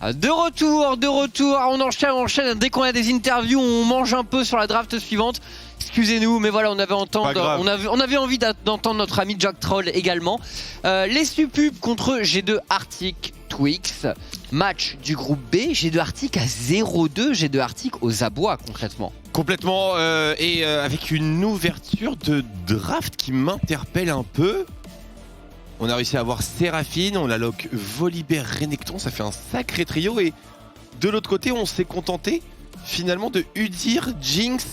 De retour, on enchaîne. Dès qu'on a des interviews, on mange un peu sur la draft suivante. Excusez-nous, mais voilà, on avait envie d'entendre notre ami Jack Troll également. Les Supupes contre G2 Arctic Twix. Match du groupe B, G2 Arctic à 0-2, G2 Arctic aux abois concrètement. Complètement, avec une ouverture de draft qui m'interpelle un peu. On a réussi à avoir Séraphine, on a lock Volibear Renekton, ça fait un sacré trio. Et de l'autre côté, on s'est contenté finalement de Udyr, Jinx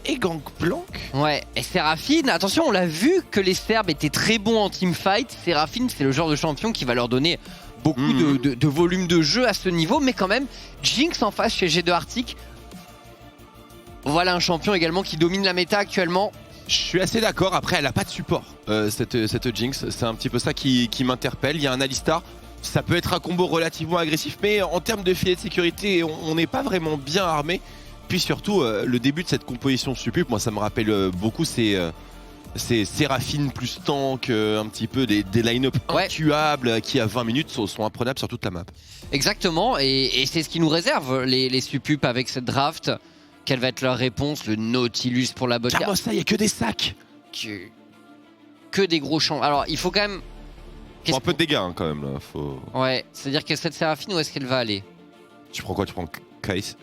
et Gangplank. Ouais, et Séraphine, attention, on l'a vu que les Serbes étaient très bons en teamfight. Séraphine, c'est le genre de champion qui va leur donner beaucoup de volume de jeu à ce niveau. Mais quand même, Jinx en face chez G2 Arctic. Voilà un champion également qui domine la méta actuellement. Je suis assez d'accord, après elle a pas de support, cette Jinx, c'est un petit peu ça qui m'interpelle. Il y a un Alistar, ça peut être un combo relativement agressif, mais en termes de filet de sécurité, on n'est pas vraiment bien armé. Puis surtout, le début de cette composition Supup, moi ça me rappelle beaucoup, c'est Séraphine plus tank, un petit peu des line-up intuables qui à 20 minutes sont imprenables sur toute la map. Exactement, et c'est ce qui nous réserve les Supup avec cette draft. Quelle va être leur réponse? Le Nautilus pour la botte. Comment ça, il n'y a que des sacs, que des gros champs. Alors il faut quand même... un peu de dégâts hein, quand même là. Ouais, c'est-à-dire que cette Séraphine, où est-ce qu'elle va aller? Tu prends quoi? Tu prends Kai'Sa?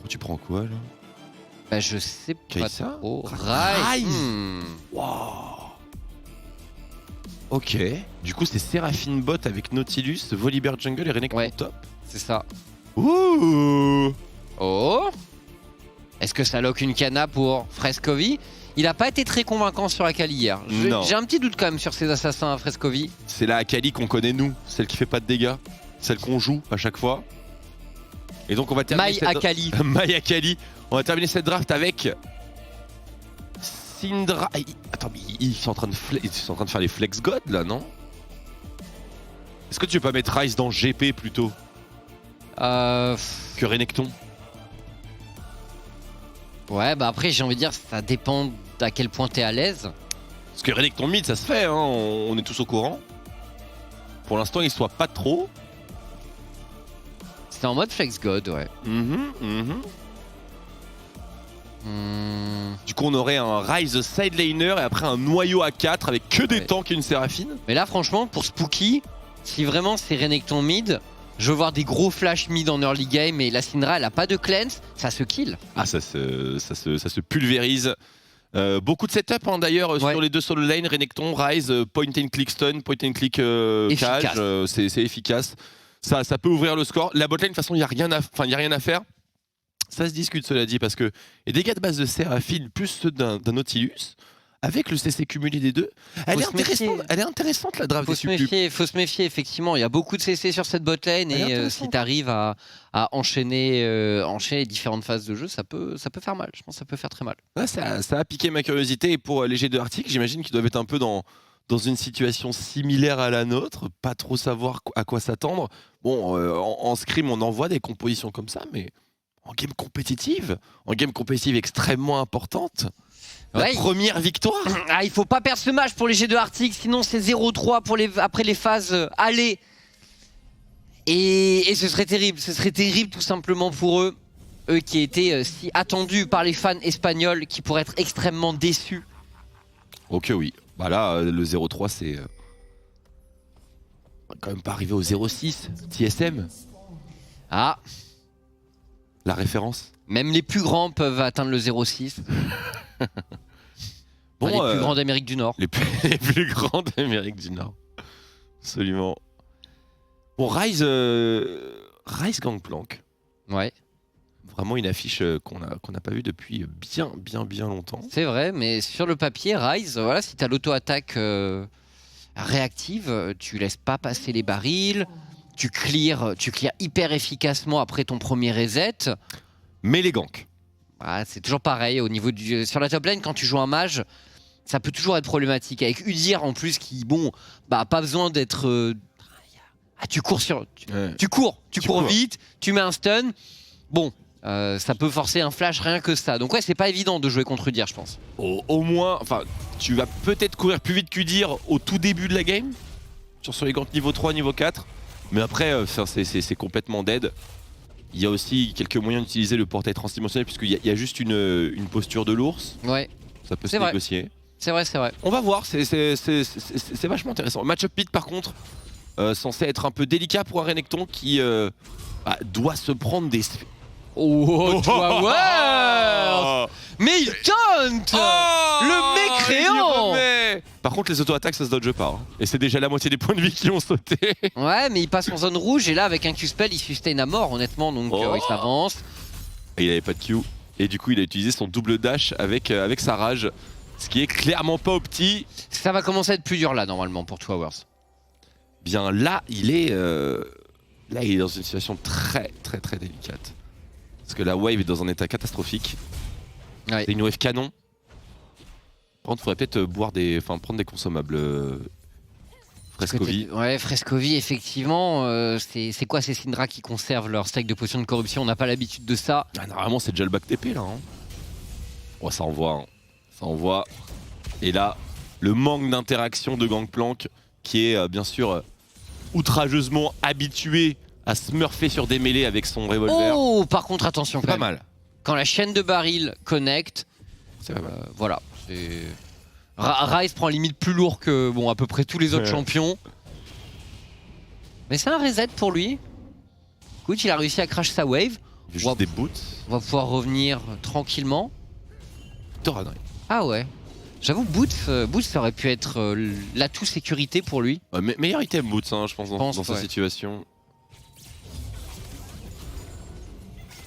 Tu prends quoi là? Bah je sais pas trop. Ryze. Wow. Ok. Du coup c'est Séraphine bot avec Nautilus, Volibear jungle et Renekton top. C'est ça. Ouh. Oh. Est-ce que ça lock une cana pour Frescovi? Il a pas été très convaincant sur Akali hier. J'ai un petit doute quand même sur ces assassins à Frescovi. C'est la Akali qu'on connaît nous, celle qui fait pas de dégâts, celle qu'on joue à chaque fois. Et donc on va terminer Akali. My Akali. On va terminer cette draft avec Syndra. Attends, mais ils sont en train de faire les flex god là, non? Est-ce que tu veux pas mettre Ryze dans GP plutôt que Renekton? Ouais, bah après j'ai envie de dire ça dépend à quel point t'es à l'aise. Parce que Renekton mid ça se fait, hein, on est tous au courant. Pour l'instant il soit pas trop. C'était en mode flex god, ouais. Du coup on aurait un Ryze side laner et après un noyau à 4 avec que des tanks et une Séraphine. Mais là franchement pour Spooky, si vraiment c'est Renekton mid, je veux voir des gros flash mid en early game et la Syndra elle a pas de cleanse, ça se kill. Ah ça se pulvérise. Beaucoup de setup hein, d'ailleurs sur les deux solo lane, Renekton, Ryze, point and click stun, point and click cage, c'est efficace. Ça peut ouvrir le score. La botlane de toute façon il n'y a rien à faire. Ça se discute cela dit parce que les dégâts de base de Séraphine plus ceux d'un Nautilus, avec le CC cumulé des deux, elle est intéressante la draft des Supup. Faut se méfier effectivement, il y a beaucoup de CC sur cette botlane et si tu arrives à enchaîner différentes phases de jeu, ça peut faire mal, je pense que ça peut faire très mal. Ouais, ça a piqué ma curiosité et pour les G2 Arctic, j'imagine qu'ils doivent être un peu dans une situation similaire à la nôtre, pas trop savoir à quoi s'attendre. Bon, en scrim on envoie des compositions comme ça, mais en game compétitive extrêmement importante, la première victoire. Ah, il faut pas perdre ce match pour les G2 Arctic, sinon c'est 0-3 après les phases aller. Et ce serait terrible tout simplement pour eux qui étaient si attendus par les fans espagnols, qui pourraient être extrêmement déçus. Ok oui, bah là le 0-3 c'est... On va quand même pas arriver au 0-6, TSM. Ah. La référence. Même les plus grands peuvent atteindre le 0-6. Bon, les plus grands d'Amérique du Nord. Les plus grands d'Amérique du Nord. Absolument. Bon, Ryze Gangplank. Ouais. Vraiment une affiche qu'on n'a pas vue depuis bien longtemps. C'est vrai, mais sur le papier, Ryze, voilà, si tu as l'auto-attaque réactive, tu laisses pas passer les barils. Tu clears hyper efficacement après ton premier reset. Mais les ganks. Ah, c'est toujours pareil au niveau sur la top lane quand tu joues un mage, ça peut toujours être problématique. Avec Udyr en plus qui, bon, bah pas besoin d'être... tu cours vite, tu mets un stun. Bon, ça peut forcer un flash rien que ça. Donc ouais, c'est pas évident de jouer contre Udyr, je pense. Au moins, enfin, tu vas peut-être courir plus vite qu'Udyr au tout début de la game. Sur les ganks niveau 3, niveau 4. Mais après, c'est complètement dead. Il y a aussi quelques moyens d'utiliser le portail transdimensionnel puisqu'il y a juste une posture de l'ours. Ouais. Ça peut se négocier. C'est vrai, c'est vrai. On va voir, c'est vachement intéressant. Match-up pit par contre, censé être un peu délicat pour un Renekton qui doit se prendre des... Oh, Towers. Mais il tente le mécréant. Par contre les auto-attaques ça se dodge pas. Et c'est déjà la moitié des points de vie qui ont sauté. Ouais mais il passe en zone rouge et là avec un Q-spell il sustain à mort honnêtement donc il s'avance. Et il avait pas de Q. Et du coup il a utilisé son double dash avec sa rage. Ce qui est clairement pas opti. Ça va commencer à être plus dur là normalement pour Towers. Bien là il est dans une situation très délicate. Parce que la wave est dans un état catastrophique. Ouais. C'est une wave canon. Par contre, il faudrait peut-être prendre des consommables. Frescovi. Ouais, Frescovi, effectivement. C'est quoi ces Syndra qui conservent leur steak de potions de corruption? On n'a pas l'habitude de ça. Normalement, c'est déjà le back TP là. Hein. Oh, ça envoie. Hein. Ça envoie. Et là, le manque d'interaction de Gangplank qui est bien sûr outrageusement habitué à smurfer sur des mêlées avec son revolver. Oh, par contre, attention. C'est pas mal. Quand la chaîne de baril connecte, voilà. Ryze prend limite plus lourd que à peu près tous les autres champions. Mais c'est un reset pour lui. Écoute, il a réussi à crash sa wave. Juste des boots. On va pouvoir revenir tranquillement. Toradry. Ah ouais. J'avoue, Boots ça aurait pu être l'atout sécurité pour lui. Meilleur item Boots, hein, je pense, dans sa situation.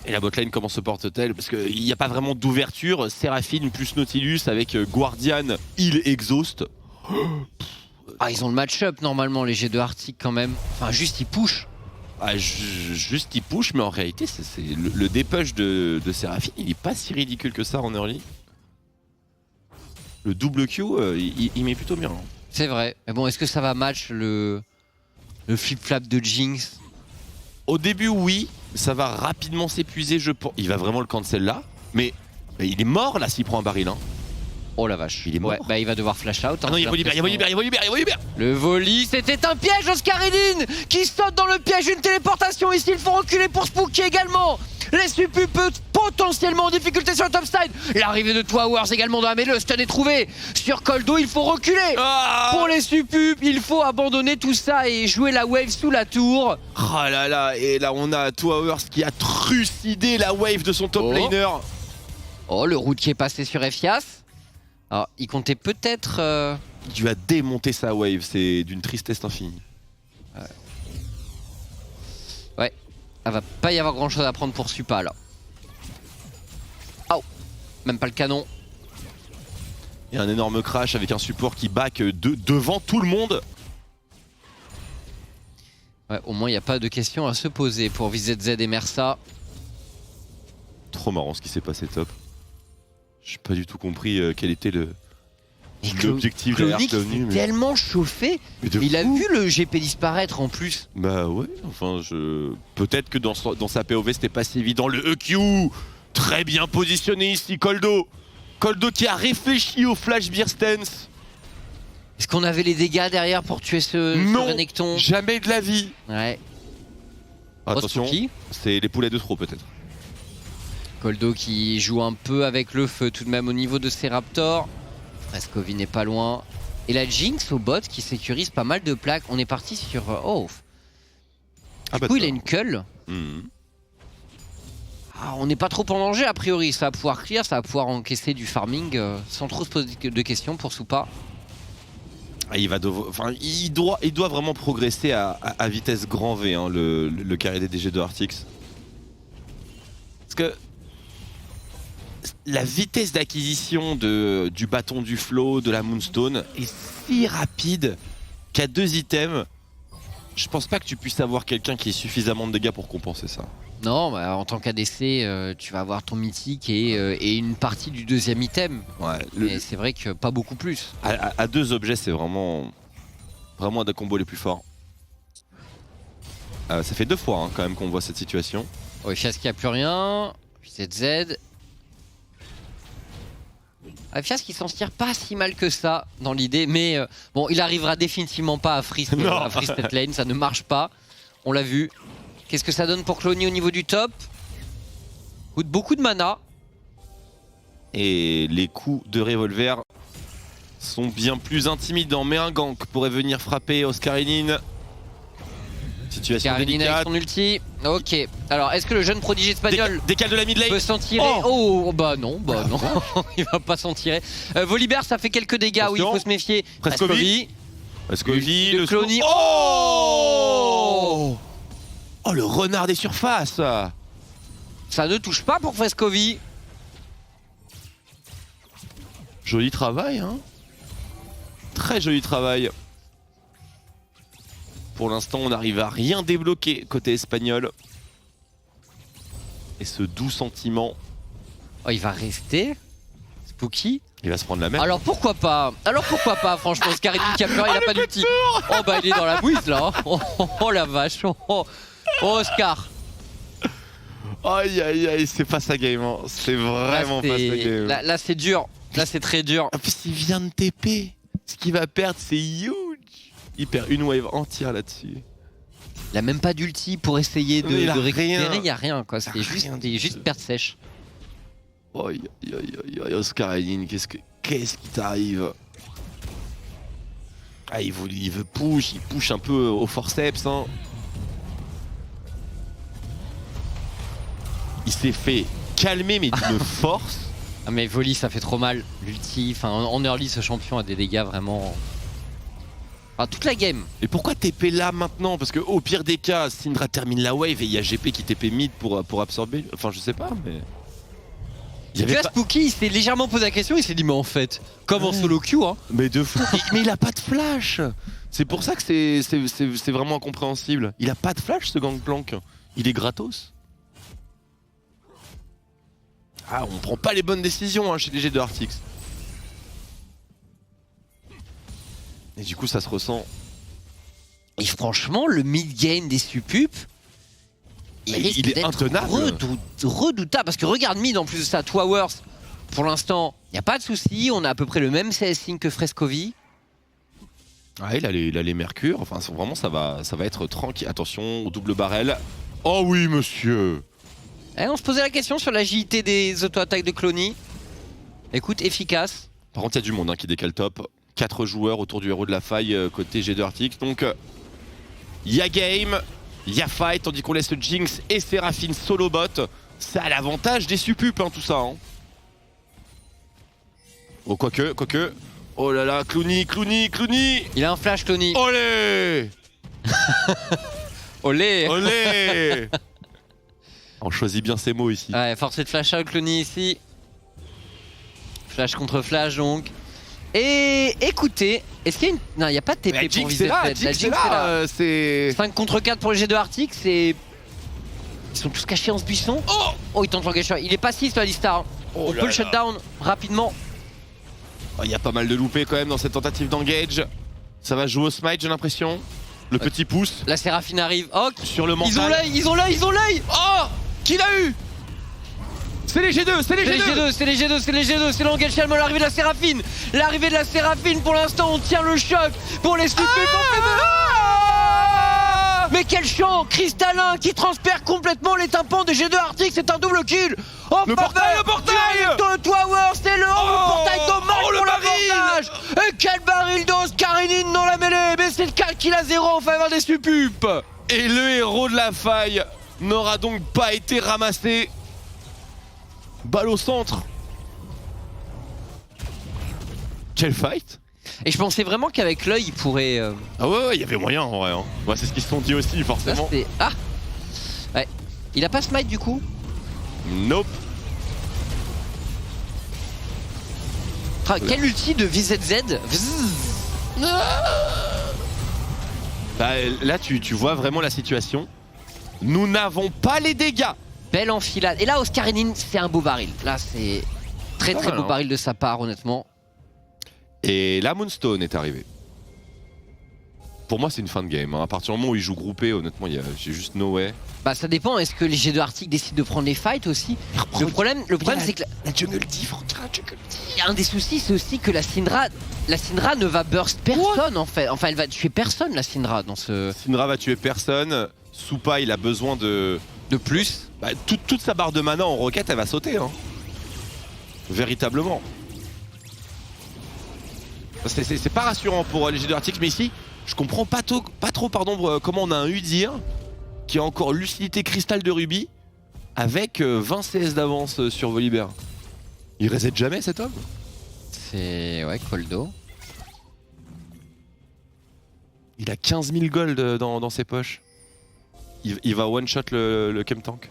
Et la botlane comment se porte-t-elle? Parce qu'il n'y a pas vraiment d'ouverture. Seraphine plus Nautilus avec Guardian, Heal, Exhaust. Ah, ils ont le match-up normalement, les G2 Arctic quand même. Enfin, juste ils push. Juste ils push, mais en réalité, c'est le dépush de Seraphine, il est pas si ridicule que ça en early. Le double Q, il met plutôt bien. Hein. C'est vrai. Mais bon, est-ce que ça va match le flip-flap de Jinx? Au début, oui. Ça va rapidement s'épuiser, je pense. Il va vraiment le cancel là. Mais il est mort là s'il prend un baril. Hein. Oh la vache. Il est mort. Ouais, bah il va devoir flash out. Ah non, il volibère. Le volley, c'était un piège, Oscaridine qui saute dans le piège, une téléportation ici. Il faut reculer pour Spooky également. Les Supu peut potentiellement en difficulté sur le top side. L'arrivée de Towers également dans la mêlée. Le stun est trouvé sur Koldo. Il faut reculer. Pour les Supu, il faut abandonner tout ça et jouer la wave sous la tour. Oh là là, et là on a Towers qui a trucidé la wave de son top laner. Oh, le route qui est passé sur Ephias. Alors, il comptait peut-être... Il lui a démonté sa wave, c'est d'une tristesse infinie. Ouais. Il va pas y avoir grand chose à prendre pour Supa là. Oh, même pas le canon. Il y a un énorme crash avec un support qui back devant tout le monde. Ouais, au moins il n'y a pas de questions à se poser pour VZZ et Mersa. Trop marrant ce qui s'est passé top. J'ai pas du tout compris quel était l'objectif de Clonic s'est tellement chauffé. Il a vu le GP disparaître en plus. Bah ouais, enfin peut-être que dans sa POV c'était pas si évident. Le EQ très bien positionné ici, Koldo. Koldo qui a réfléchi au Flash Beer Stance. Est-ce qu'on avait les dégâts derrière pour tuer ce Renekton? Non, jamais de la vie. Ouais. Attention, c'est les poulets de trop peut-être. Koldo qui joue un peu avec le feu tout de même au niveau de ses Raptors. Frescovi n'est pas loin. Et la Jinx au bot qui sécurise pas mal de plaques. On est parti sur... Oh. Du coup, il a une cull. On n'est pas trop en danger a priori. Ça va pouvoir clear, ça va pouvoir encaisser du farming sans trop se poser de questions pour Supa. Il doit vraiment progresser à vitesse grand V, hein, le carré des G2 Arctics. Parce que la vitesse d'acquisition du bâton du flow, de la Moonstone est si rapide qu'à 2 items, je pense pas que tu puisses avoir quelqu'un qui ait suffisamment de dégâts pour compenser ça. Non, bah, en tant qu'ADC, tu vas avoir ton mythique et une partie du 2e item. Ouais, mais c'est vrai que pas beaucoup plus. À 2 objets, c'est vraiment un des combos les plus forts. Ça fait 2 fois hein, quand même qu'on voit cette situation. Oh, Fias qui a plus rien. Puis ZZ. Fias qui s'en tire pas si mal que ça dans l'idée, mais bon, il arrivera définitivement pas à freeze cette lane, ça ne marche pas. on l'a vu. Qu'est-ce que ça donne pour Clony au niveau du top? Coûte beaucoup de mana. Et les coups de revolver sont bien plus intimidants. Mais un gank pourrait venir frapper Oscarinin. Situation Oscarinin délicate. avec son ulti. Ok. Alors, est-ce que le jeune prodige espagnol décale de la mid lane peut s'en tirer? Oh bah non, il va pas s'en tirer. Volibear, ça fait quelques dégâts. Attention. Oui, il faut se méfier. Frescovi. Frescovi, le Clony. Oh, le renard des surfaces. Ça ne touche pas pour Frescovi. Joli travail, hein. Très joli travail. Pour l'instant, on n'arrive à rien débloquer côté espagnol. Et ce doux sentiment. Oh, il va rester. Spooky. Il va se prendre la même. Alors pourquoi pas? Franchement, Oscarinin qui a peur, il a pas d'ulti. Oh bah il est dans la bouise là. Oh la vache. Oh Oscar. Aïe aïe aïe, c'est pas sa game, hein. C'est vraiment pas sa game. Là c'est dur. Là c'est très dur. En plus il vient de TP. Ce qu'il va perdre c'est huge. Il perd une wave entière là-dessus. Il a même pas d'ulti pour essayer de récupérer, il y a rien quoi. C'est juste perte sèche. Aïe aïe aïe, Oscarinin, qu'est-ce qui t'arrive? Ah, il veut push, il push un peu au forceps, hein. Il s'est fait calmer mais d'une force. Ah mais Volley ça fait trop mal. L'ulti, enfin en early ce champion a des dégâts vraiment... Enfin, toute la game. Et pourquoi TP là maintenant? Parce que au pire des cas, Syndra termine la wave et il y a GP qui TP mid pour absorber. Enfin je sais pas mais... Tu vois, Spooky, il s'est légèrement posé la question, il s'est dit mais en fait, comme en solo queue hein. Mais de fou. Mais il a pas de flash. C'est pour ça que c'est vraiment incompréhensible. Il a pas de flash ce Gangplank. Il est gratos. Ah, on prend pas les bonnes décisions hein, chez les G2 Arctics. Et du coup ça se ressent. Et franchement, le mid-game des Supup, il est intenable. Redoutable. Parce que regarde mid en plus de ça, Towers, pour l'instant, il n'y a pas de souci. On a à peu près le même CS-Sync que Frescovi. Ah, il a les mercures. Enfin, vraiment, ça va être tranquille. Attention au double barrel. Oh oui, monsieur. On se posait la question sur l'agilité des auto-attaques de Clony. Écoute, efficace. Par contre, il y a du monde hein, qui décale top. 4 joueurs autour du héros de la faille côté G2 Arctics. Donc, il y a game. Il y a fight, tandis qu'on laisse Jinx et Seraphine solo bot. Ça a l'avantage des Supup, hein, tout ça. Hein. Oh, quoique. Oh là là, Clony. Il a un flash, Clony. Olé. Olé. On choisit bien ses mots ici. Ouais, forcé de flash out, Clony ici. Flash contre flash, donc. Et écoutez, est-ce qu'il y a une... Non, il n'y a pas de TP pour viser la Jinx c'est là, c'est... 5 contre 4 pour les G2 Arctics, c'est... Ils sont tous cachés en ce buisson. Oh, il tente l'engagement. Il est passif, le Alistar. On peut le shutdown rapidement. Il y a pas mal de loupés quand même dans cette tentative d'engage. Ça va jouer au smite, j'ai l'impression. Le petit pouce. La Séraphine arrive. Oh, sur le mental. Ils ont l'œil. Oh, qui l'a eu? C'est les G2, c'est c'est l'engage calme, l'arrivée de la Séraphine. L'arrivée de la Séraphine, pour l'instant, on tient le choc pour les Supup. Mais quel chant cristallin qui transperce complètement les tympans de G2 Arctic, c'est un double kill. Oh, le portail Tower, c'est le portail dommage pour l'avantage. Et quel baril d'Oscarinin dans la mêlée. Mais c'est le 4 kill à 0 en faveur des Supup. Et le héros de la faille n'aura donc pas été ramassé. Balle au centre. Quel fight. Et je pensais vraiment qu'avec l'œil il pourrait... Ah ouais, il y avait moyen en vrai hein. Ouais, c'est ce qu'ils se sont dit aussi forcément. Là, ouais. Il a pas smite du coup? Nope. Quel ulti de VZZ. Bah, là tu vois vraiment la situation. Nous n'avons pas les dégâts. Belle enfilade. Et là, Oscarinin, c'est un beau baril. Là, c'est très beau baril de sa part, honnêtement. Et la Moonstone est arrivée. Pour moi, c'est une fin de game. Hein. À partir du moment où ils jouent groupé, honnêtement, j'ai juste no way. Bah, ça dépend. Est-ce que les G2 Arctic décident de prendre les fights aussi? Le problème c'est que la jungle div, un des soucis, c'est aussi que la Syndra ne va burst personne en fait. Enfin, elle va tuer personne, la Syndra, dans ce... Syndra va tuer personne. Supa, il a besoin de plus. Bah, toute sa barre de mana en roquette, elle va sauter. Hein. Véritablement. C'est pas rassurant pour les G2 Arctic, mais ici, je comprends pas trop comment on a un Udyr qui a encore lucidité cristal de rubis avec 20 CS d'avance sur Volibear. Il reset jamais cet homme? C'est... ouais, Coldo. Il a 15 000 gold dans ses poches. Il va one-shot le Chemtank.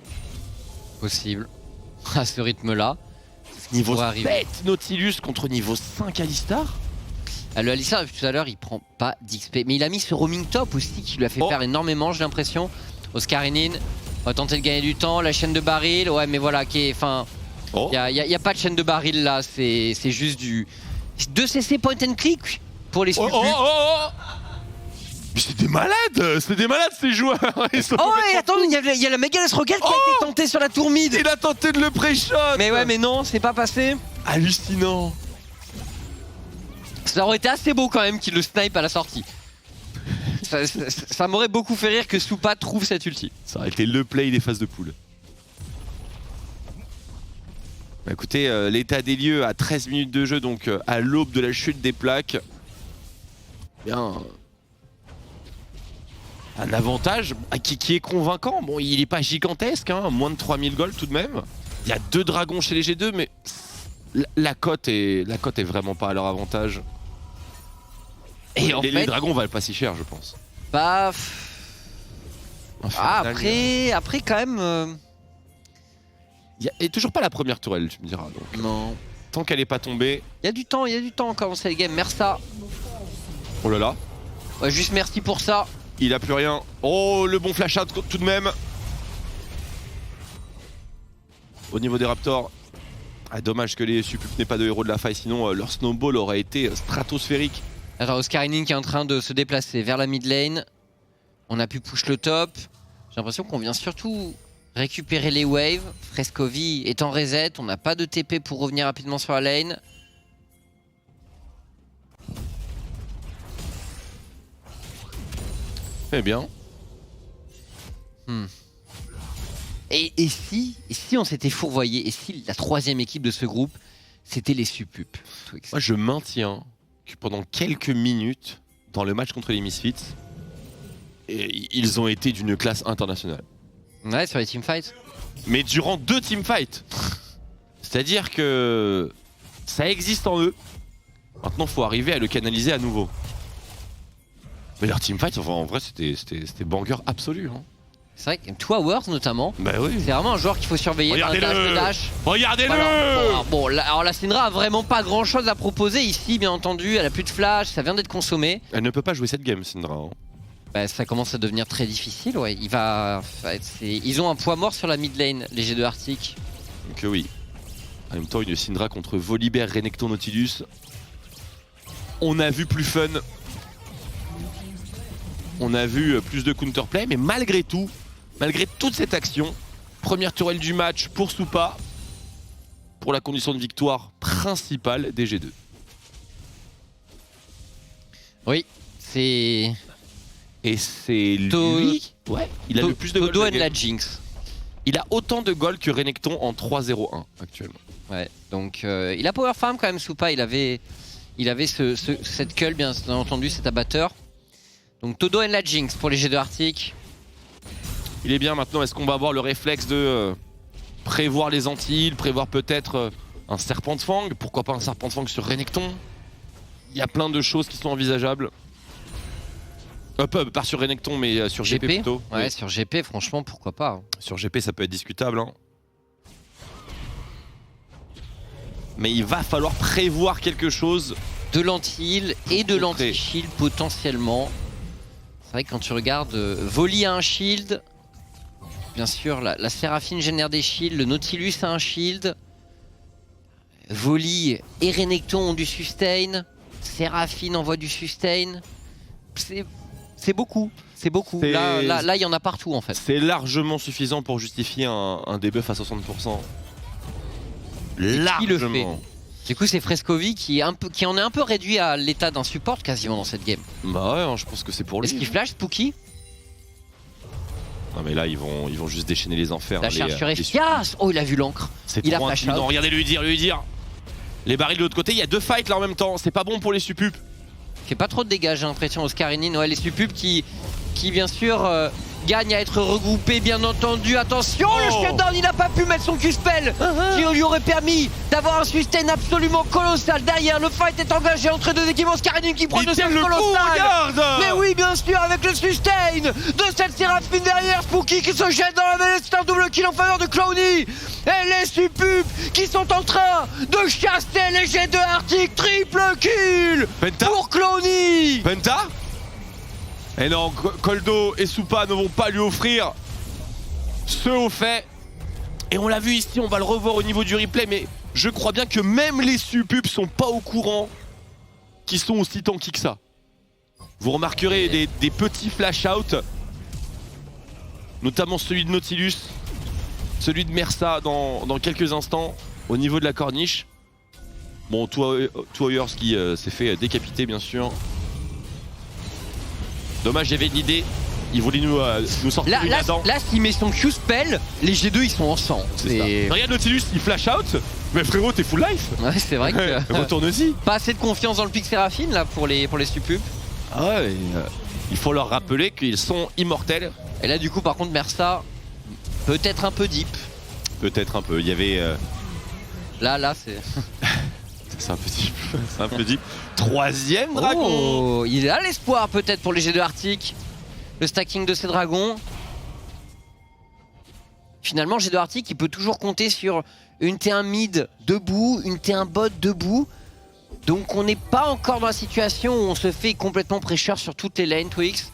Possible. À ce rythme-là. Niveau 7 Nautilus contre niveau 5 Alistar. Le Alistar, tout à l'heure, il prend pas d'XP. Mais il a mis ce roaming top aussi qui lui a fait faire énormément, j'ai l'impression. Oscarinin va tenter de gagner du temps. La chaîne de baril, ouais, mais voilà, qui est. Enfin. Il n'y a pas de chaîne de baril là, c'est juste du. 2 CC point and click pour les supus. Mais c'est des malades ces joueurs. Et attends, il y a la Megalith Rocket qui a été tentée sur la tour mid. Il a tenté de le pré-shot. Mais ouais, mais non, c'est pas passé. Hallucinant. Ça aurait été assez beau quand même qu'il le snipe à la sortie. Ça m'aurait beaucoup fait rire que Supa trouve cette ulti. Ça aurait été le play des phases de poule. Bah écoutez, l'état des lieux à 13 minutes de jeu, donc à l'aube de la chute des plaques. Bien. Un avantage qui est convaincant. Bon, il n'est pas gigantesque, hein, moins de 3000 gold tout de même. Il y a 2 dragons chez les G2, mais la cote est vraiment pas à leur avantage. Et les dragons valent pas si cher, je pense. Bah. Après quand même. Et toujours pas la première tourelle, tu me diras. Donc. Non. Tant qu'elle est pas tombée. Il y a du temps encore dans cette game. Mersa. Oh là là. Ouais, juste merci pour ça. Il a plus rien. Oh, le bon flash out tout de même. Au niveau des Raptors. Ah, dommage que les Supup n'aient pas de héros de la faille, sinon leur snowball aurait été stratosphérique. Alors Oscarinin qui est en train de se déplacer vers la mid lane. On a pu push le top. J'ai l'impression qu'on vient surtout récupérer les waves. Frescovi est en reset, on n'a pas de TP pour revenir rapidement sur la lane. Eh bien. Et si on s'était fourvoyé, et si la 3ème équipe de ce groupe, c'était les Supup? Moi je maintiens que pendant quelques minutes, dans le match contre les Misfits, ils ont été d'une classe internationale. Ouais, sur les teamfights. Mais durant 2 teamfights. C'est-à-dire que ça existe en eux. Maintenant, il faut arriver à le canaliser à nouveau. Mais leur teamfight, enfin, en vrai, c'était banger absolu. Hein. C'est vrai que 2 Hours notamment, bah oui. C'est vraiment un joueur qu'il faut surveiller. Regardez-le. Voilà. Bon, alors la Syndra a vraiment pas grand chose à proposer ici, bien entendu. Elle a plus de flash, ça vient d'être consommé. Elle ne peut pas jouer cette game, Syndra. Hein. Bah, ça commence à devenir très difficile, ouais. Ils ont un poids mort sur la mid lane, les G2 Arctic. Donc oui. En même temps, une Syndra contre Volibear, Renekton, Nautilus. On a vu plus fun. On a vu plus de counterplay, mais malgré tout, malgré toute cette action, première tourelle du match pour Supa, pour la condition de victoire principale des G2. Oui, c'est... Et c'est lui... Ouais, il a le plus de gold. Todo and la Jinx. Il a autant de gold que Renekton en 3-0-1 actuellement. Ouais, donc il a power farm quand même, Supa. Il avait cette cull, bien entendu, cet abatteur. Donc Todo and la Jinx pour les G2 Arctic. Il est bien maintenant, est-ce qu'on va avoir le réflexe de prévoir les anti-heals, prévoir peut-être un serpent de fang? Pourquoi pas un serpent de fang sur Renekton? Il y a plein de choses qui sont envisageables. Pas sur Renekton, mais sur GP plutôt. Ouais, oui. Sur GP, franchement, pourquoi pas. Hein. Sur GP, ça peut être discutable. Hein. Mais il va falloir prévoir quelque chose. De l'anti-heal et de l'anti-shield potentiellement. C'est vrai que quand tu regardes, Voli a un shield. Bien sûr, la Séraphine génère des shields. Le Nautilus a un shield. Voli et Renekton ont du sustain. Séraphine envoie du sustain. C'est beaucoup. C'est beaucoup. Là, il y en a partout en fait. C'est largement suffisant pour justifier un debuff à 60%. Largement. Qui le fait? Du coup, c'est Frescovi qui en est un peu réduit à l'état d'un support quasiment dans cette game. Bah ouais, je pense que c'est pour lui. Est-ce qu'il flash Spooky? Non mais là ils vont juste déchaîner les enfers. La charge sur efficace. Oh il a vu l'encre. Il a flash out. Non regardez lui dire. Les barils de l'autre côté, il y a 2 fights là en même temps, c'est pas bon pour les Supup. Fait pas trop de dégâts j'ai l'impression Oscarinin. Ouais les Supup qui bien sûr gagne à être regroupé bien entendu. Attention le shutdown, il n'a pas pu mettre son Q-spell qui lui aurait permis d'avoir un sustain absolument colossal. Derrière le fight est engagé entre deux équipes. Oscarinin qui prend le sustain colossal. Mais oui bien sûr avec le sustain de cette Séraphine derrière. Spooky qui se jette dans la mêlée. C'est un double kill en faveur de Clowny. Et les Supup qui sont en train de chasser les jets de Arctic. Triple kill Penta pour Clowny. Penta. Et non, Koldo et Supa ne vont pas lui offrir ce haut fait. Et on l'a vu ici, on va le revoir au niveau du replay, mais je crois bien que même les Supup sont pas au courant qu'ils sont aussi tanky que ça. Vous remarquerez des petits flash out, notamment celui de Nautilus, celui de Mersa dans quelques instants au niveau de la corniche. Bon, Two Warriors qui s'est fait décapiter bien sûr. Dommage, j'avais une idée. Il voulait nous sortir là-dedans. Là, s'il met son Q-spell, les G2 ils sont en sang. Regarde Nautilus, il flash out. Mais frérot, t'es full life. Ouais, c'est vrai que. Retourne-y. Pas assez de confiance dans le pic Séraphine là pour les Supup. Ah ouais, il faut leur rappeler qu'ils sont immortels. Et là, du coup, par contre, Mersa, peut-être un peu deep. Peut-être un peu. Il y avait. Là, c'est. C'est un peu deep. C'est un peu deep. 3e dragon. Oh, il a l'espoir peut-être pour les G2 Arctic. Le stacking de ces dragons. Finalement, G2 Arctic, il peut toujours compter sur une T1 mid debout, une T1 bot debout. Donc on n'est pas encore dans la situation où on se fait complètement pressure sur toutes les lanes, Twix.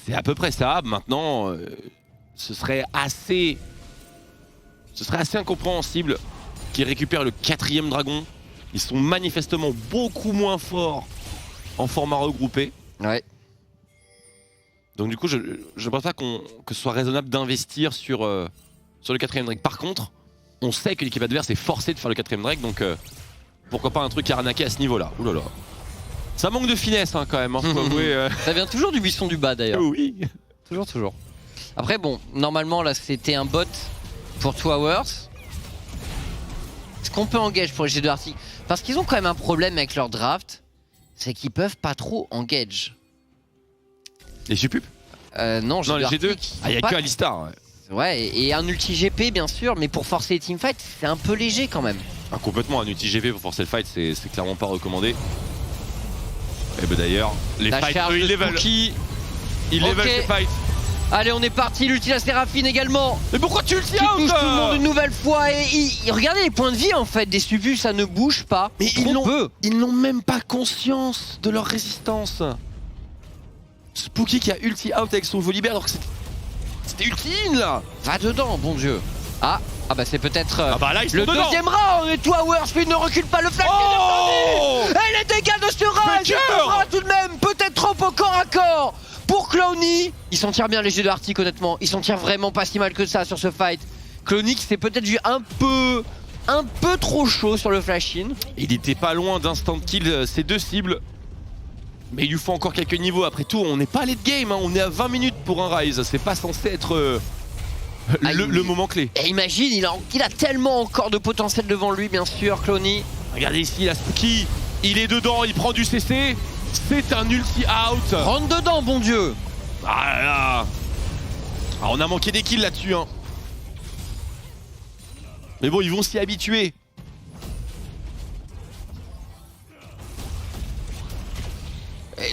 C'est à peu près ça. Maintenant, ce serait assez incompréhensible qu'ils récupèrent le 4e dragon. Ils sont manifestement beaucoup moins forts en format regroupé. Ouais. Donc du coup, je pense pas que ce soit raisonnable d'investir sur le 4e Drake. Par contre, on sait que l'équipe adverse est forcée de faire le 4e Drake, donc pourquoi pas un truc arnaqué à ce niveau-là. Ouh là là. Ça manque de finesse hein, quand même, hein, faut avouer. Ça vient toujours du buisson du bas d'ailleurs. Oui. Toujours. Après bon, normalement là c'était un bot pour 2 Hours. Est-ce qu'on peut engage pour les G2 Arctic? Parce qu'ils ont quand même un problème avec leur draft, c'est qu'ils peuvent pas trop engage. Les Supup? Non, les G2. Ah, il y a que Alistar. Ouais, et un ulti GP bien sûr, mais pour forcer les teamfights, c'est un peu léger quand même. Ah, complètement, un ulti GP pour forcer le fight, c'est clairement pas recommandé. Et ben d'ailleurs, les fights, ils level. Ils level les fights. Allez, on est parti, l'ulti la Séraphine également. Mais pourquoi tu ulti out? Qui touche tout le monde une nouvelle fois et regardez les points de vie en fait des Supup, ça ne bouge pas. Mais ils n'ont même pas conscience de leur résistance. Spooky qui a ulti out avec son Volibear alors que c'était ulti in là. Va dedans, bon Dieu. Ah bah c'est peut-être le deuxième round et 2 Hours lui ne recule pas le flash et les dégâts de ce round tout de même peut-être trop au corps à corps pour Clowny. Ils s'en tirent bien les G2 Arctic honnêtement, ils s'en tirent vraiment pas si mal que ça sur ce fight. Clowny qui s'est peut-être vu un peu trop chaud sur le flash-in. Il était pas loin d'instant kill ses 2 cibles. Mais il lui faut encore quelques niveaux. Après tout, on n'est pas late game, hein. On est à 20 minutes pour un Rise. C'est pas censé être le moment clé. Et imagine, il a tellement encore de potentiel devant lui, bien sûr, Clowny. Regardez ici, la Spooky, il est dedans, il prend du CC. C'est un ulti out. Rentre dedans, bon Dieu. Ah là là. Ah, on a manqué des kills là-dessus, hein. Mais bon, ils vont s'y habituer.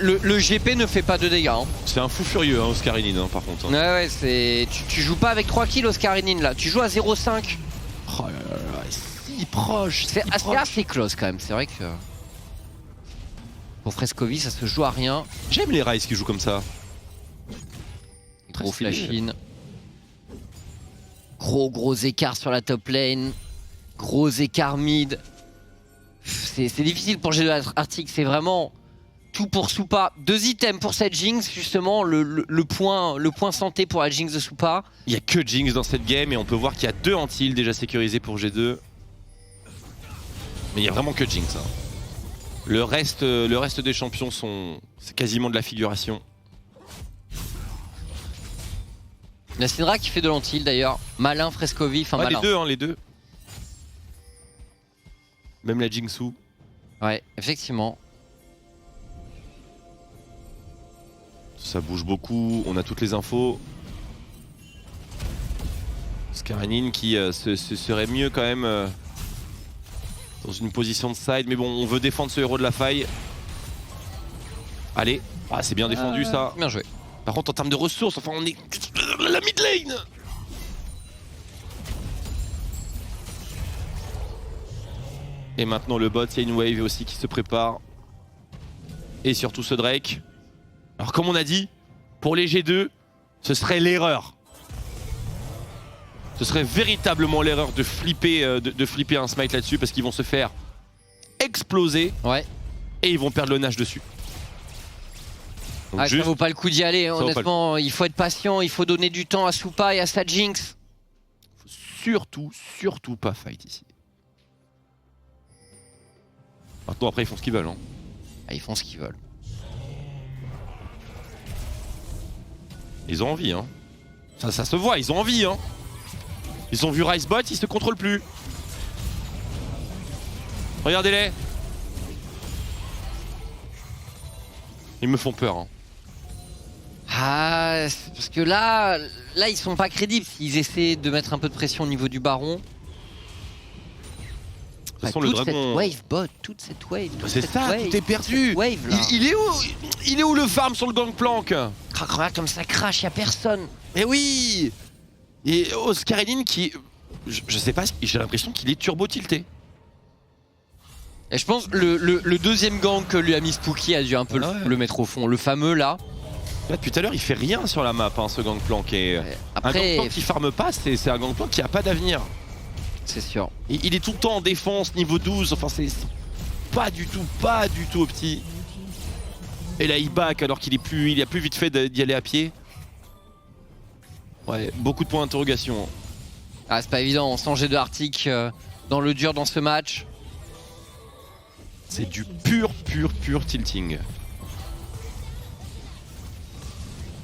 Le GP ne fait pas de dégâts. Hein. C'est un fou furieux, hein, Oscarinin, hein, par contre. Hein. Ouais, c'est. Tu joues pas avec 3 kills, Oscarinin, là. Tu joues à 0,5. Oh là là, si proche. C'est assez close quand même. C'est vrai que. Pour Frescovi, ça se joue à rien. J'aime les Rise qui jouent comme ça. Gros flash-in. Gros écart sur la top lane. Gros écart mid. C'est difficile pour G2 Arctic, c'est vraiment. Tout pour Supa, 2 items pour cette Jinx, justement, le point santé pour la Jinx de Supa. Il n'y a que Jinx dans cette game et on peut voir qu'il y a 2 anti-heal déjà sécurisés pour G2. Mais il n'y a vraiment que Jinx. Hein. Le reste des champions c'est quasiment de la figuration. La Syndra qui fait de l'anti-heal d'ailleurs. Malin, Frescovi, enfin malin. Les deux, hein, les deux. Même la Jinxu. Ouais, effectivement. Ça bouge beaucoup, on a toutes les infos. Skarinen qui serait mieux quand même dans une position de side. Mais bon, on veut défendre ce héros de la faille. Allez, ah, c'est bien défendu ça. Bien joué. Par contre en termes de ressources, enfin on est la mid lane. Et maintenant le bot, il y a une wave aussi qui se prépare. Et surtout ce Drake. Alors comme on a dit, pour les G2, ce serait l'erreur. Ce serait véritablement l'erreur de flipper, un smite là-dessus parce qu'ils vont se faire exploser. Ouais. Et ils vont perdre le nage dessus. Donc ça vaut pas le coup d'y aller, honnêtement, il faut être patient, il faut donner du temps à Supa et à sa Jinx. Faut surtout pas fight ici. Maintenant après ils font ce qu'ils veulent. Hein. Ah, ils font ce qu'ils veulent. Ils ont envie hein. Ça se voit, ils ont envie hein. Ils ont vu Ricebot, ils se contrôlent plus. Regardez-les. Ils me font peur hein. Ah, parce que là ils sont pas crédibles s'ils essaient de mettre un peu de pression au niveau du baron. De toute façon, le dragon... Cette wave bot, toute cette wave. C'est ça, wave, tout est perdu. Wave, là. Il est où le farm sur le gangplank? Regarde comme ça crache, y'a personne. Mais oui. Et Skarinen qui... Je sais pas, j'ai l'impression qu'il est turbo tilté. Et je pense le deuxième gang que lui a mis Spooky a dû un peu le mettre au fond. Le fameux là. Là depuis tout à l'heure il fait rien sur la map hein, ce gangplank. Et après, un gangplank qui farme pas, c'est un gangplank qui a pas d'avenir. C'est sûr. Et il est tout le temps en défense, niveau 12, enfin c'est pas du tout au petit. Et là il back alors qu'il a plus vite fait d'y aller à pied. Ouais, beaucoup de points d'interrogation. Ah c'est pas évident, on sent G2 Arctic dans le dur dans ce match. C'est du pur tilting.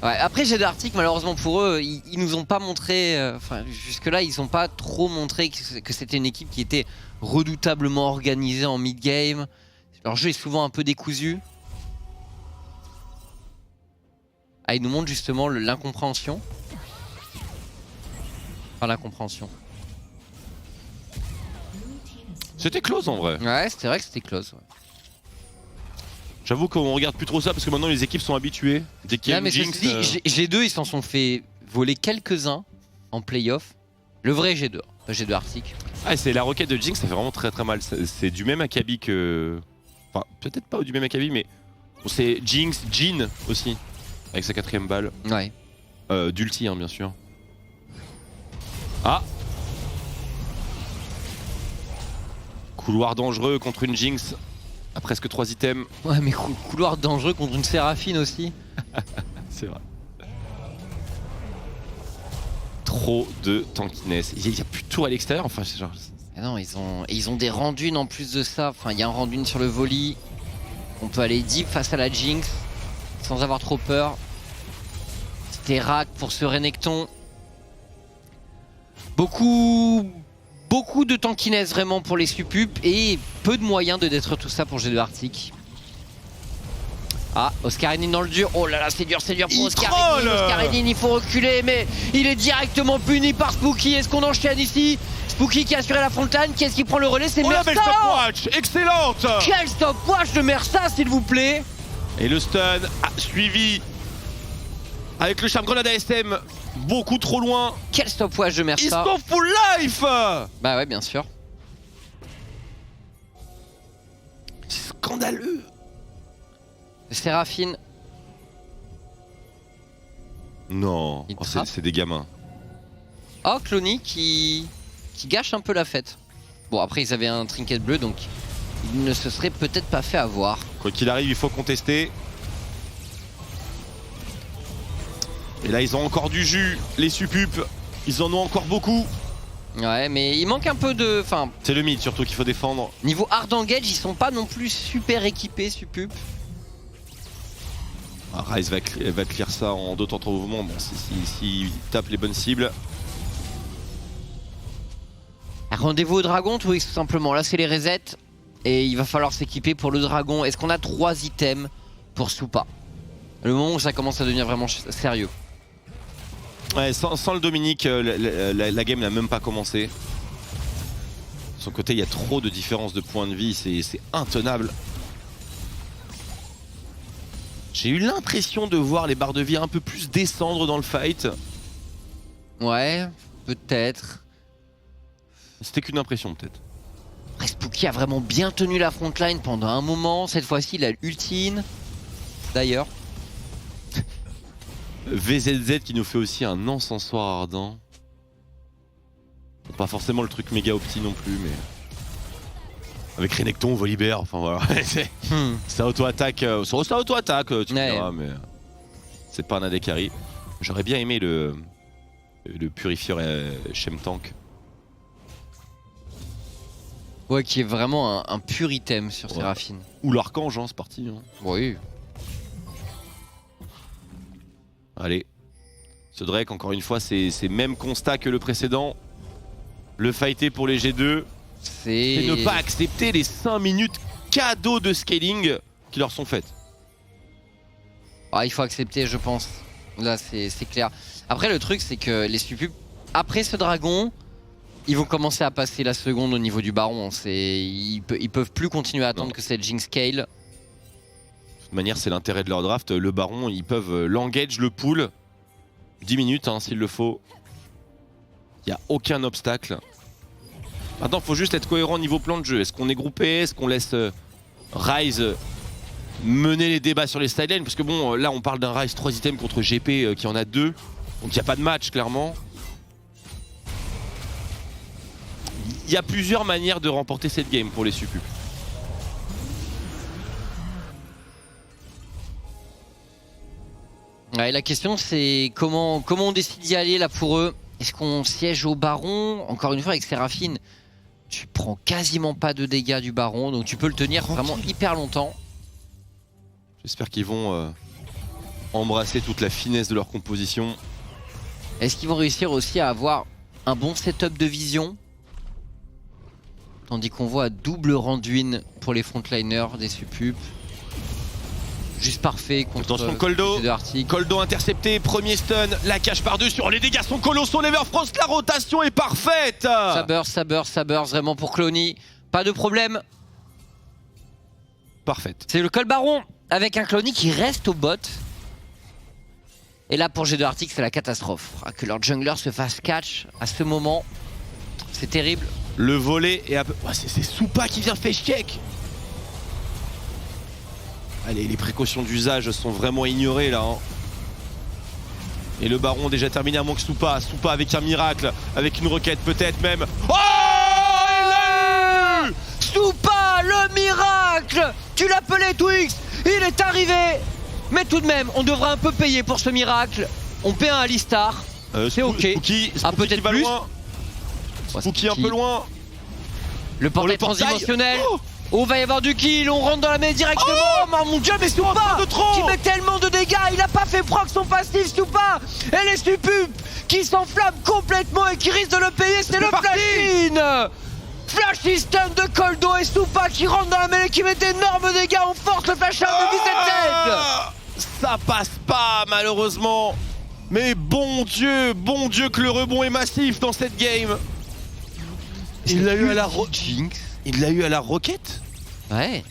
Ouais, après G2 Arctic malheureusement pour eux, ils nous ont pas montré, enfin jusque là ils ont pas trop montré que c'était une équipe qui était redoutablement organisée en mid-game. Leur jeu est souvent un peu décousu. Ah ils nous montrent justement l'incompréhension. Enfin l'incompréhension. C'était close en vrai. Ouais c'était vrai que c'était close. Ouais. J'avoue qu'on regarde plus trop ça parce que maintenant les équipes sont habituées. Dès qu'il y a une Jinx, G2 ils s'en sont fait voler quelques-uns en playoff. Le vrai G2, pas G2 Arctic. Ah c'est la roquette de Jinx, ça fait vraiment très mal. C'est du même acabit que... Enfin peut-être pas du même acabit mais... C'est Jinx, Jhin aussi. Avec sa 4ème balle. Ouais. D'ulti hein, bien sûr. Ah. Couloir dangereux contre une Jinx. À presque 3 items. Ouais mais couloir dangereux contre une Séraphine aussi. C'est vrai. Trop de tankiness. Il y a plus de tour à l'extérieur, enfin c'est genre... Et non ils ont des randunes en plus de ça. Enfin il y a un randune sur le volley. On peut aller deep face à la Jinx. Sans avoir trop peur. C'était rack pour ce Renekton. Beaucoup de tankiness vraiment pour les suppups et peu de moyens de détruire tout ça pour G2 Arctic. Ah, Oscarinin dans le dur. Oh là là, c'est dur pour Oscarinin. Oscarinin, il faut reculer, mais il est directement puni par Spooky. Est-ce qu'on enchaîne ici? Spooky qui a assuré la frontline. Qui est-ce qui prend le relais? C'est Mersa. Oh la belle stopwatch, excellente. Quel stopwatch de Mersa, s'il vous plaît. Et le stun suivi avec le charme grenade ASM. Beaucoup trop loin. Quel stopwatch de Mersa. Ils sont full life. Bah ouais, bien sûr. C'est scandaleux. Séraphine. Non, c'est des gamins. Oh, Clony qui gâche un peu la fête. Bon, après ils avaient un trinket bleu donc il ne se serait peut-être pas fait avoir. Quoi qu'il arrive, il faut contester. Et là ils ont encore du jus, les suppups, ils en ont encore beaucoup. Ouais mais il manque un peu de... Enfin, c'est le mid surtout qu'il faut défendre. Niveau hard engage ils sont pas non plus super équipés suppup. Ryze va clear ça en deux temps de mouvement. Bon, s'il tape les bonnes cibles. Rendez-vous au dragon, tout simplement. Là, c'est les resets. Et il va falloir s'équiper pour le dragon. Est-ce qu'on a 3 items pour Supa? Le moment où ça commence à devenir vraiment sérieux. Ouais, sans le Dominique, la game n'a même pas commencé. De son côté, il y a trop de différences de points de vie. C'est intenable. J'ai eu l'impression de voir les barres de vie un peu plus descendre dans le fight. Ouais, peut-être. C'était qu'une impression, peut-être. Après, Spooky a vraiment bien tenu la frontline pendant un moment. Cette fois-ci, il a l'ultine. D'ailleurs. VZZ qui nous fait aussi un encensoir ardent. Bon, pas forcément le truc méga opti non plus, mais... Avec Renekton, Volibear, enfin voilà. C'est auto-attaque. C'est auto-attaque, tu me diras, mais... C'est pas un AD carry. J'aurais bien aimé le purifieur Shemtank. Ouais, qui est vraiment un pur item sur Seraphine. Ou l'archange, hein, c'est parti. Hein. Oui. Allez. Ce Drake, encore une fois, c'est même constat que le précédent. Le fighter pour les G2. C'est ne pas accepter les 5 minutes cadeaux de scaling qui leur sont faites. Ah, il faut accepter, je pense. Là, c'est clair. Après, le truc, c'est que les Supub, après ce dragon... Ils vont commencer à passer la seconde au niveau du baron. Ils peuvent plus continuer à attendre que cette Jinx scale. De toute manière, c'est l'intérêt de leur draft. Le baron, ils peuvent l'engage, le pull. 10 minutes hein, s'il le faut. Il n'y a aucun obstacle. Maintenant, il faut juste être cohérent niveau plan de jeu. Est-ce qu'on est groupé? Est-ce qu'on laisse Ryze mener les débats sur les sidelines? Parce que bon, là, on parle d'un Ryze 3 items contre GP qui en a 2. Donc il n'y a pas de match, clairement. Il y a plusieurs manières de remporter cette game pour les Supub. Ouais, la question c'est comment on décide d'y aller là pour eux. Est-ce qu'on siège au baron? Encore une fois avec Seraphine, tu prends quasiment pas de dégâts du baron, donc tu peux le tenir vraiment hyper longtemps. J'espère qu'ils vont embrasser toute la finesse de leur composition. Est-ce qu'ils vont réussir aussi à avoir un bon setup de vision? Tandis qu'on voit double Randuin pour les frontliners des Supub. Juste parfait contre Coldo. Arctic. Coldo intercepté, premier stun, la cache par-dessus. Oh, les dégâts sont colossaux, l'Everfrost, la rotation est parfaite. Ça burst vraiment pour Clony. Pas de problème. Parfaite. C'est le Col Baron avec un Clony qui reste au bot. Et là pour G2 Arctic c'est la catastrophe. Que leur jungler se fasse catch à ce moment, c'est terrible. Le volet est un peu... Oh, c'est Supa qui vient faire check. Allez, les précautions d'usage sont vraiment ignorées là. Hein. Et le baron déjà terminé à moins que Supa. Supa avec un miracle, avec une requête peut-être même. Oh, il l'a eu. Supa, le miracle. Tu l'appelais Twix, il est arrivé. Mais tout de même, on devra un peu payer pour ce miracle. On paie un Alistar, c'est ok. Spooky peut-être plus. Loin. Spooky un peu loin. Le portail transdimensionnel. Oh, va y avoir du kill, on rentre dans la mêlée directement. Oh mon dieu, mais Supa qui met tellement de dégâts, il a pas fait proc son passif Supa. Et les Supub qui s'enflamment complètement et qui risquent de le payer, c'est le Flash-in. Flash stun de Coldo et Supa qui rentre dans la mêlée, qui met d'énormes dégâts. On force le flash-out de VZZ. Ça passe pas malheureusement. Mais bon Dieu que le rebond est massif dans cette game. Il l'a eu à la Jinx. Il l'a eu à la roquette. Ouais.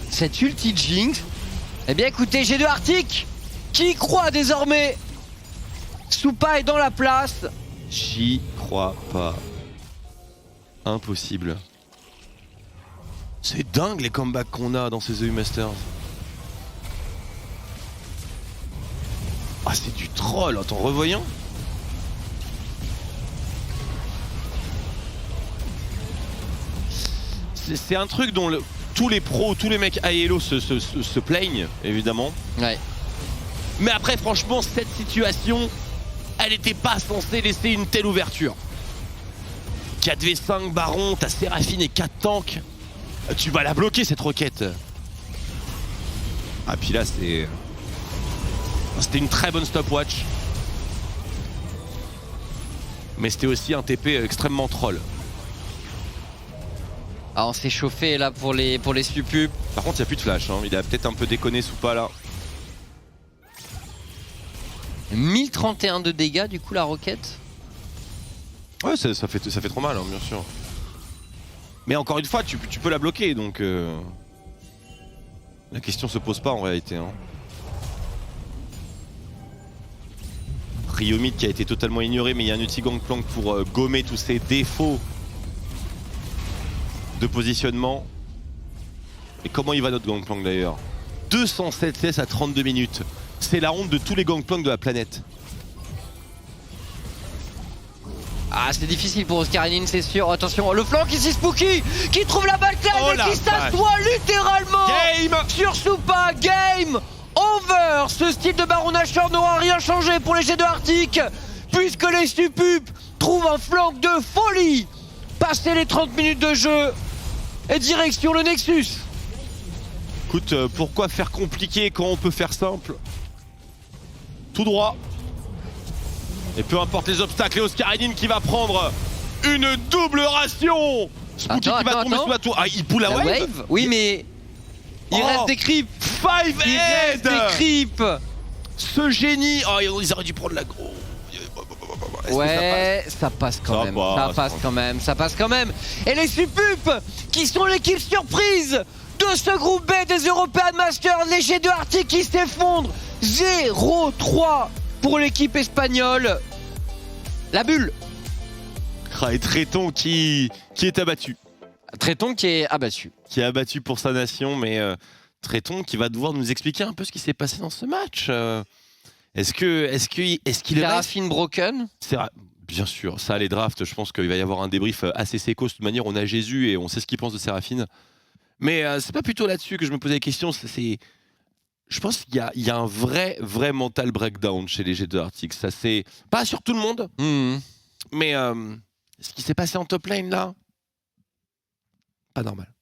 Cette ulti Jinx. Eh bien écoutez, G2 Arctic qui y croit désormais. Supa est dans la place. J'y crois pas. Impossible. C'est dingue les comebacks qu'on a dans ces EU Masters. Ah, c'est du troll en t'en revoyant. C'est un truc dont tous les pros, tous les mecs AELO se plaignent, évidemment. Ouais. Mais après, franchement, cette situation, elle n'était pas censée laisser une telle ouverture. 4v5 baron, t'as Seraphine et 4 tanks. Tu vas la bloquer cette roquette. Ah puis là c'était une très bonne stopwatch. Mais c'était aussi un TP extrêmement troll. Ah, on s'est chauffé là pour les Supub. Par contre il n'y a plus de flash, hein. Il a peut-être un peu déconné sous pas là. 1031 de dégâts du coup la roquette. Ouais ça fait trop mal hein, bien sûr. Mais encore une fois tu peux la bloquer donc la question se pose pas en réalité hein. Ryomid qui a été totalement ignoré, mais il y a un ulti Gangplank pour gommer tous ses défauts de positionnement. Et comment il va notre Gangplank d'ailleurs? 207 CS à 32 minutes. C'est la honte de tous les Gangplanks de la planète. Ah, c'est difficile pour Oscarinin, c'est sûr. Attention, le flanc ici, Spooky qui trouve la backline et qui s'assoit littéralement sur Supa. Game over. Ce style de Baron Nashor n'aura rien changé pour les G2 Arctic, puisque les Supub trouvent un flanc de folie. Passer les 30 minutes de jeu et direction le Nexus. Écoute, pourquoi faire compliqué quand on peut faire simple? Tout droit. Et peu importe les obstacles, et Oscarinin qui va prendre une double ration. Spooky qui va tomber sous la tour. Ah, il pull la wave. Oui, mais il reste des creeps. Il reste des creeps. Ce génie. Oh, ils auraient dû prendre l'aggro. Ouais, ça passe quand même. Ça passe quand même. Et les Supub qui sont l'équipe surprise de ce groupe B des European Masters, les G2 Arctic qui s'effondrent. 0-3 pour l'équipe espagnole. La bulle. Et Tréton qui est abattu. Tréton qui est abattu. Qui est abattu pour sa nation, mais Tréton qui va devoir nous expliquer un peu ce qui s'est passé dans ce match. Est-ce qu'il est Seraphine broken? Bien sûr, ça les drafts, je pense qu'il va y avoir un débrief assez séco. De toute manière, on a Jésus et on sait ce qu'il pense de Seraphine. Mais c'est pas plutôt là-dessus que je me posais la question. Je pense qu'il y a un vrai mental breakdown chez les G2 Arctic. Ça c'est pas sur tout le monde, mais ce qui s'est passé en top lane là, pas normal.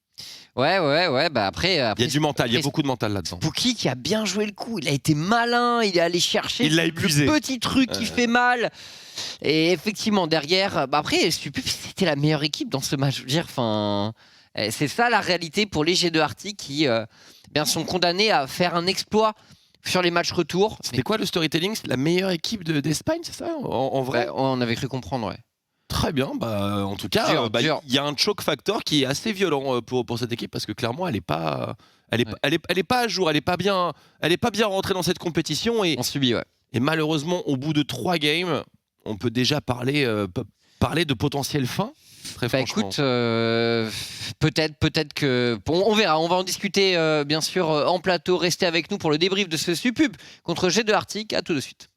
Ouais, bah après il y a du mental, il y a beaucoup de mental là-dedans. Spooky qui a bien joué le coup, il a été malin, il est allé chercher le petit truc qui fait mal. Et effectivement derrière, bah après c'était la meilleure équipe dans ce match. Je veux dire, enfin, c'est ça la réalité pour les G2 Arctic qui bien sont condamnés à faire un exploit sur les matchs retour. C'était quoi le storytelling? C'est la meilleure équipe d'Espagne, c'est ça en vrai? On avait cru comprendre, ouais. Très bien, bah, en tout cas, il y a un choke factor qui est assez violent pour cette équipe parce que clairement, elle est pas à jour, elle est pas bien rentrée dans cette compétition et on subit, ouais. Et malheureusement, au bout de 3 games, on peut déjà parler de potentielle fin. Très franchement. Écoute, peut-être que on verra, on va en discuter bien sûr en plateau. Restez avec nous pour le débrief de ce Supub contre G2 Arctic. À tout de suite.